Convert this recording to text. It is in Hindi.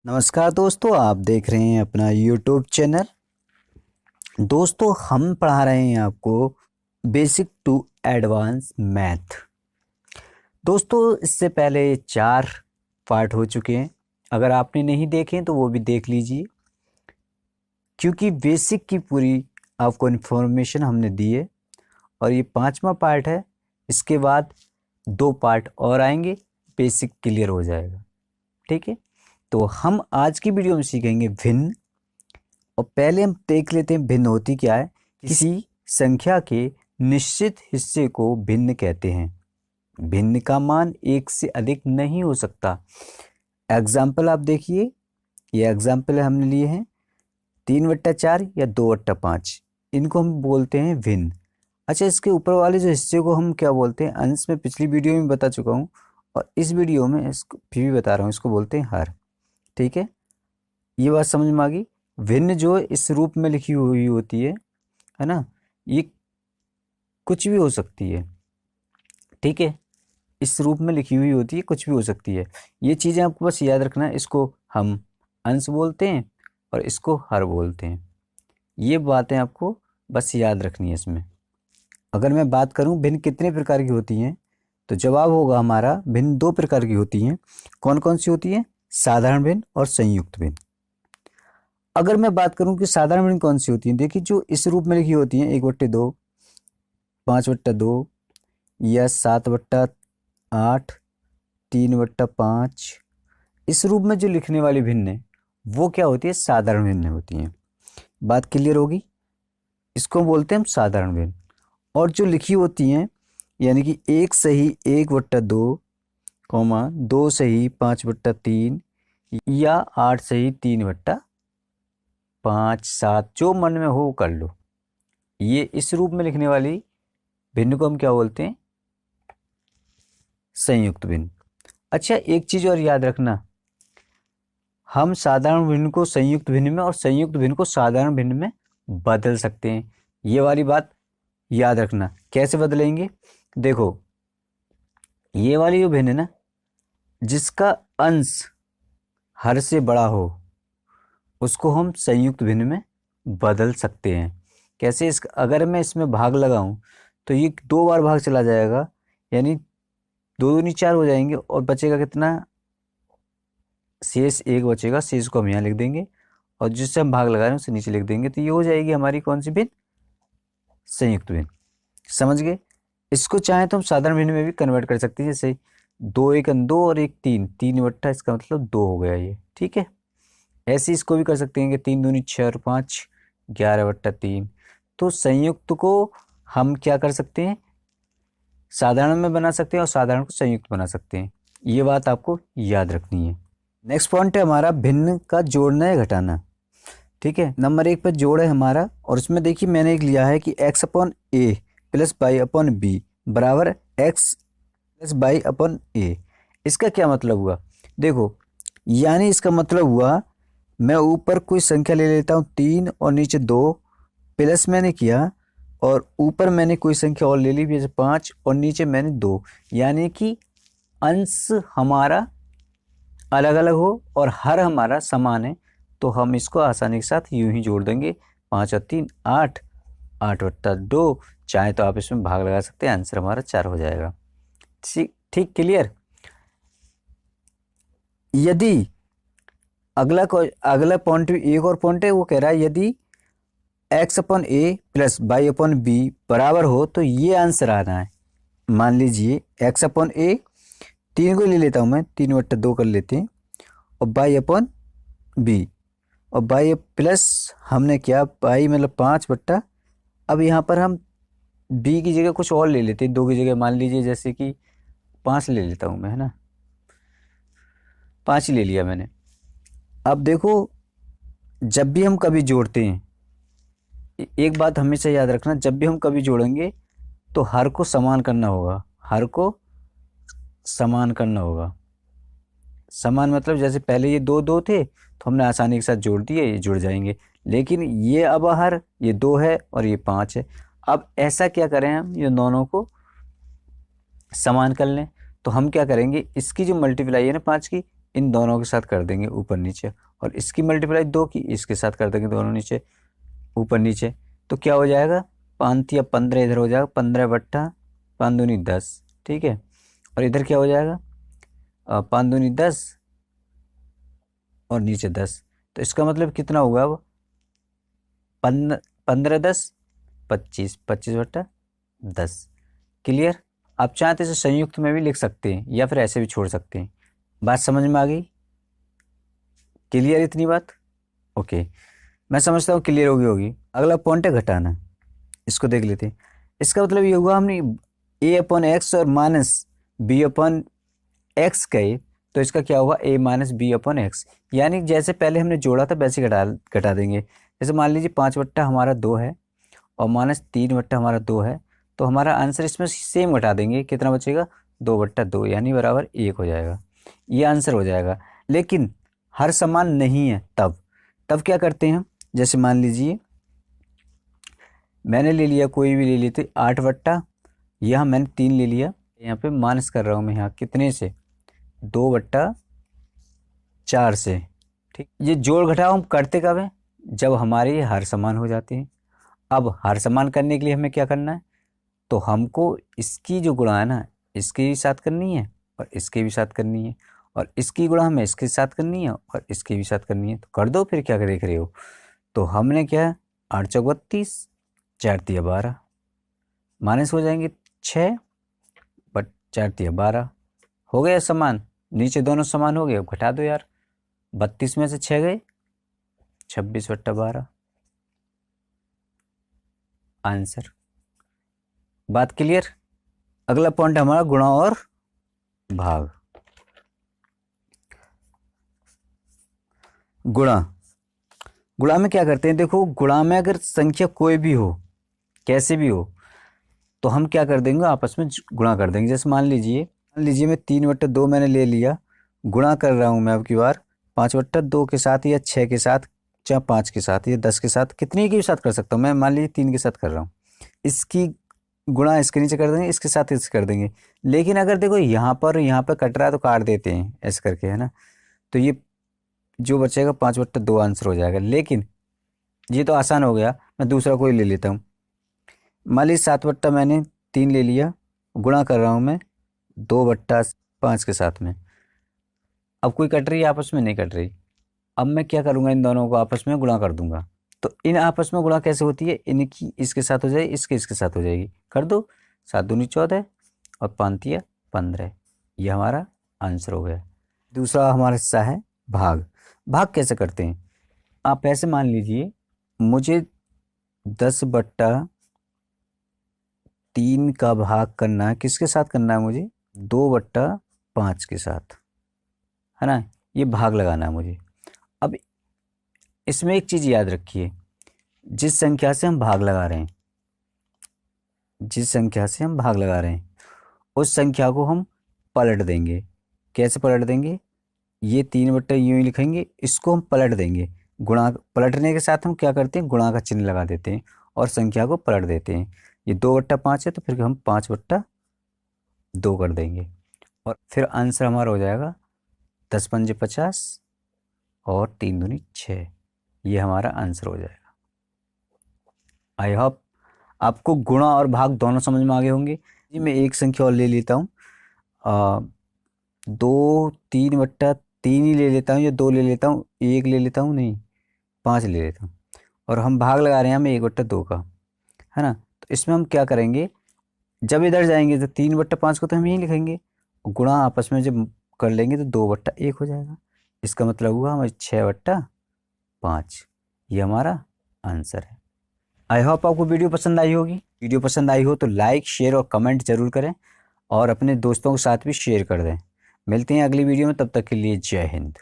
नमस्कार दोस्तों, आप देख रहे हैं अपना यूट्यूब चैनल। दोस्तों, हम पढ़ा रहे हैं आपको बेसिक टू एडवांस मैथ। दोस्तों, इससे पहले 4 पार्ट हो चुके हैं। अगर आपने नहीं देखे तो वो भी देख लीजिए, क्योंकि बेसिक की पूरी आपको इन्फॉर्मेशन हमने दी है और ये 5वां पार्ट है। इसके बाद 2 पार्ट और आएंगे, बेसिक क्लियर हो जाएगा। ठीक है, तो हम आज की वीडियो में सीखेंगे भिन्न। और पहले हम देख लेते हैं भिन्न होती क्या है। किसी संख्या के निश्चित हिस्से को भिन्न कहते हैं। भिन्न का मान 1 से अधिक नहीं हो सकता। एग्जाम्पल आप देखिए, ये एग्जाम्पल हमने लिए हैं 3/4 या 2/5। इनको हम बोलते हैं भिन्न। अच्छा, इसके ऊपर वाले जो हिस्से को हम क्या बोलते हैं? अंश में पिछली वीडियो में बता चुका हूँ और इस वीडियो में इसको फिर भी बता रहा हूँ, इसको बोलते हैं हर। ठीक है, ये बात समझ में आ गई। भिन्न जो इस रूप में लिखी हुई होती है ना, ये कुछ भी हो सकती है। ठीक है, इस रूप में लिखी हुई होती है, कुछ भी हो सकती है। ये चीज़ें आपको बस याद रखना है। इसको हम अंश बोलते हैं और इसको हर बोलते हैं। ये बातें आपको बस याद रखनी है इसमें। अगर मैं बात करूं भिन्न कितने प्रकार की होती हैं, तो जवाब होगा हमारा भिन्न 2 प्रकार की होती हैं। कौन कौन सी होती हैं? साधारण भिन्न और संयुक्त भिन्न। अगर मैं बात करूं कि साधारण भिन्न कौन सी होती है, देखिए जो इस रूप में लिखी होती हैं 1/2, 5/2 या 7/8, 3/5, इस रूप में जो लिखने वाली भिन्न है वो क्या होती है? साधारण भिन्न होती हैं। बात क्लियर होगी? इसको बोलते हैं हम साधारण भिन्न। और जो लिखी होती हैं, यानी कि 1 सही 1/2, 2 सही 5/3 या 8 सही 3/5, 7, जो मन में हो कर लो। ये इस रूप में लिखने वाली भिन्न को हम क्या बोलते हैं? संयुक्त भिन्न। अच्छा, एक चीज और याद रखना, हम साधारण भिन्न को संयुक्त भिन्न में और संयुक्त भिन्न को साधारण भिन्न में बदल सकते हैं। ये वाली बात याद रखना। कैसे बदलेंगे? देखो, ये वाली जो भिन्न है ना, जिसका अंश हर से बड़ा हो उसको हम संयुक्त भिन्न में बदल सकते हैं। कैसे? अगर मैं इसमें भाग लगाऊं तो ये 2 बार भाग चला जाएगा, यानी 2 दूनी 4 हो जाएंगे और बचेगा कितना? शेष 1 बचेगा। शेष को हम यहाँ लिख देंगे और जिससे हम भाग लगा रहे हैं उसे नीचे लिख देंगे। तो ये हो जाएगी हमारी कौन सी भिन्न? संयुक्त भिन्न। समझ गए? इसको चाहे तो हम साधारण भिन्न में भी कन्वर्ट कर सकते हैं। जैसे 2 1 2 और 1 3, 3/, इसका मतलब 2 हो गया ये। ठीक है, ऐसे इसको भी कर सकते हैं कि 3 दूनी 6 और 5, 11/3। तो संयुक्त को हम क्या कर सकते हैं? साधारण में बना सकते हैं और साधारण को संयुक्त बना सकते हैं। ये बात आपको याद रखनी है। नेक्स्ट पॉइंट है हमारा भिन्न का जोड़ना या घटाना। ठीक है, नंबर 1 पर जोड़ है हमारा, और इसमें देखिए मैंने एक लिया है कि x/a प्लस y/b बराबर x प्लस y/a। इसका क्या मतलब हुआ? देखो, यानी इसका मतलब हुआ, मैं ऊपर कोई संख्या ले लेता हूँ 3 और नीचे 2, प्लस मैंने किया और ऊपर मैंने कोई संख्या और ले ली, जैसे 5 और नीचे मैंने 2, यानी कि अंश हमारा अलग अलग हो और हर हमारा समान है, तो हम इसको आसानी के साथ यूं ही जोड़ देंगे। 5 और 3 8, 8/2। चाहे तो आप इसमें भाग लगा सकते हैं, आंसर हमारा 4 हो जाएगा। ठीक, क्लियर? यदि अगला पॉइंट भी एक और पॉइंट है, वो कह रहा है यदि x/a प्लस y/b बराबर हो तो ये आंसर आना है। मान लीजिए x/a, 3 को ले लेता हूँ मैं, 3/2 कर लेते हैं, और y/b, और y प्लस हमने क्या, y मतलब 5/, अब यहाँ पर हम b की जगह कुछ और ले लेते हैं, 2 की जगह मान लीजिए जैसे कि 5 ले लेता हूँ मैं, है ना, 5 ही ले लिया मैंने। अब देखो, जब भी हम कभी जोड़ते हैं, एक बात हमेशा याद रखना, जब भी हम कभी जोड़ेंगे तो हर को समान करना होगा। हर को समान करना होगा। समान मतलब जैसे पहले ये 2 2 थे तो हमने आसानी के साथ जोड़ दिए, ये जुड़ जाएंगे। लेकिन ये अब हर ये 2 है और ये 5 है। अब ऐसा क्या करें, हम ये दोनों को समान कर लें। तो हम क्या करेंगे, इसकी जो मल्टीप्लाई है ना 5 की, इन दोनों के साथ कर देंगे ऊपर नीचे, और इसकी मल्टीप्लाई 2 की इसके साथ कर देंगे दोनों नीचे ऊपर नीचे। तो क्या हो जाएगा, 5 या 15 इधर हो जाएगा, 15 बट्टा 5 दूनी 10, ठीक है। और इधर क्या हो जाएगा, 5 दूनी 10 और नीचे 10। तो इसका मतलब कितना होगा अब, 15 10 25, 25 बट्टा 10। क्लियर। आप चाहें तो इसे संयुक्त में भी लिख सकते हैं या फिर ऐसे भी छोड़ सकते हैं। बात समझ में आ गई, क्लियर इतनी बात? ओके, मैं समझता हूँ क्लियर होगी। अगला पॉइंट है घटाना, इसको देख लेते हैं। इसका मतलब ये हुआ हमने a अपॉन एक्स और माइनस बी अपॉन एक्स कहे, तो इसका क्या हुआ a minus b upon x, यानी जैसे पहले हमने जोड़ा था वैसे घटा देंगे। जैसे मान लीजिए 5 बट्टा हमारा 2 है और माइनस 3 बट्टा हमारा 2 है, तो हमारा आंसर इसमें सेम घटा देंगे, कितना बचेगा 2 बट्टा 2 यानी बराबर 1 हो जाएगा। ये आंसर हो जाएगा। लेकिन हर समान नहीं है, तब क्या करते हैं, जैसे मान लीजिए मैंने ले लिया, कोई भी ले लेते 8 बट्टा, यहाँ मैंने 3 ले लिया, यहाँ पे माइनस कर रहा हूँ मैं, यहाँ कितने से 2 बट्टा 4 से, ठीक। ये जोड़ घटाव हम करते कब है, जब हमारे हर समान हो जाते हैं। अब हर समान करने के लिए हमें क्या करना है, तो हमको इसकी जो गुणा है ना, इसके भी साथ करनी है और इसके भी साथ करनी है, और इसकी गुणा हमें इसके साथ करनी है और इसके भी साथ करनी है। तो कर दो, फिर क्या देख रहे हो। तो हमने क्या है, 8 चौक 32, 4 तिया 12, माइनस हो जाएंगे 6 बट 4 तिया 12, हो गया समान, नीचे दोनों समान हो गए। अब घटा दो यार, 32 में से 6 गए, 26 बट्टा 12 आंसर। बात क्लियर। अगला पॉइंट हमारा गुणा और भाग। गुणा में क्या करते हैं, देखो गुणा में अगर संख्या कोई भी हो, कैसे भी हो, तो हम क्या कर देंगे, आपस में गुणा कर देंगे। जैसे मान लीजिए मैं 3 बट्टा 2 मैंने ले लिया, गुणा कर रहा हूँ मैं अब की बार 5 बट्टा 2 के साथ या 6 के साथ या 5 के साथ या 10 के साथ, कितने के भी साथ कर सकता हूँ मैं। मान लीजिए 3 के साथ कर रहा हूँ, इसकी गुणा इसके नीचे कर देंगे, इसके साथ इसके कर देंगे। लेकिन अगर देखो यहाँ पर कट रहा है तो काट देते हैं ऐसे करके, है ना। तो ये जो बचेगा 5 बट्टा 2 आंसर हो जाएगा। लेकिन ये तो आसान हो गया, मैं दूसरा कोई ले लेता हूँ। मान लीजिए 7 बट्टा मैंने 3 ले लिया, गुणा कर रहा हूँ मैं 2 बट्टा 5 के साथ में। अब कोई कट रही है, आपस में नहीं कट रही। अब मैं क्या करूँगा, इन दोनों को आपस में गुणा कर दूंगा। तो इन आपस में गुणा कैसे होती है, इनकी इसके साथ हो जाएगी, इसके साथ हो जाएगी, कर दो। 7 दूनी 14 और 5 तिया 15, ये हमारा आंसर हो गया। दूसरा हमारा हिस्सा है भाग। भाग कैसे करते हैं, आप ऐसे मान लीजिए मुझे 10 बट्टा 3 का भाग करना है, किसके साथ करना है मुझे, 2 बट्टा 5 के साथ, है ना। ये भाग लगाना है मुझे। अब इसमें एक चीज़ याद रखिए, जिस संख्या से हम भाग लगा रहे हैं उस संख्या को हम पलट देंगे। कैसे पलट देंगे, ये 3 बट्टा यूँ ही लिखेंगे, इसको हम पलट देंगे। गुणा पलटने के साथ हम क्या करते हैं, गुणा का चिन्ह लगा देते हैं और संख्या को पलट देते हैं। ये 2 बट्टा 5 है तो फिर हम 5 बट्टा 2 कर देंगे और फिर आंसर हमारा हो जाएगा 10 पंजे 50 और 3 दूनी 6, ये हमारा आंसर हो जाएगा। आई होप आपको गुणा और भाग दोनों समझ में आ गए होंगे। जी मैं एक संख्या और ले लेता हूँ, 2 3 बट्टा 3 ही ले लेता हूँ या 2 ले लेता हूँ, 1 ले लेता हूँ, नहीं 5 ले लेता हूँ। और हम भाग लगा रहे हैं हमें 1 बट्टा 2 का, है ना। तो इसमें हम क्या करेंगे, जब इधर जाएंगे तो 3 बट्टा 5 को तो हम यहीं लिखेंगे, गुणा आपस में जब कर लेंगे तो 2 बट्टा 1 हो जाएगा। इसका मतलब हुआ हमें 6 बट्टा 5, ये हमारा आंसर है। आई होप आपको वीडियो पसंद आई होगी। वीडियो पसंद आई हो तो लाइक शेयर और कमेंट जरूर करें और अपने दोस्तों के साथ भी शेयर कर दें। मिलते हैं अगली वीडियो में, तब तक के लिए जय हिंद।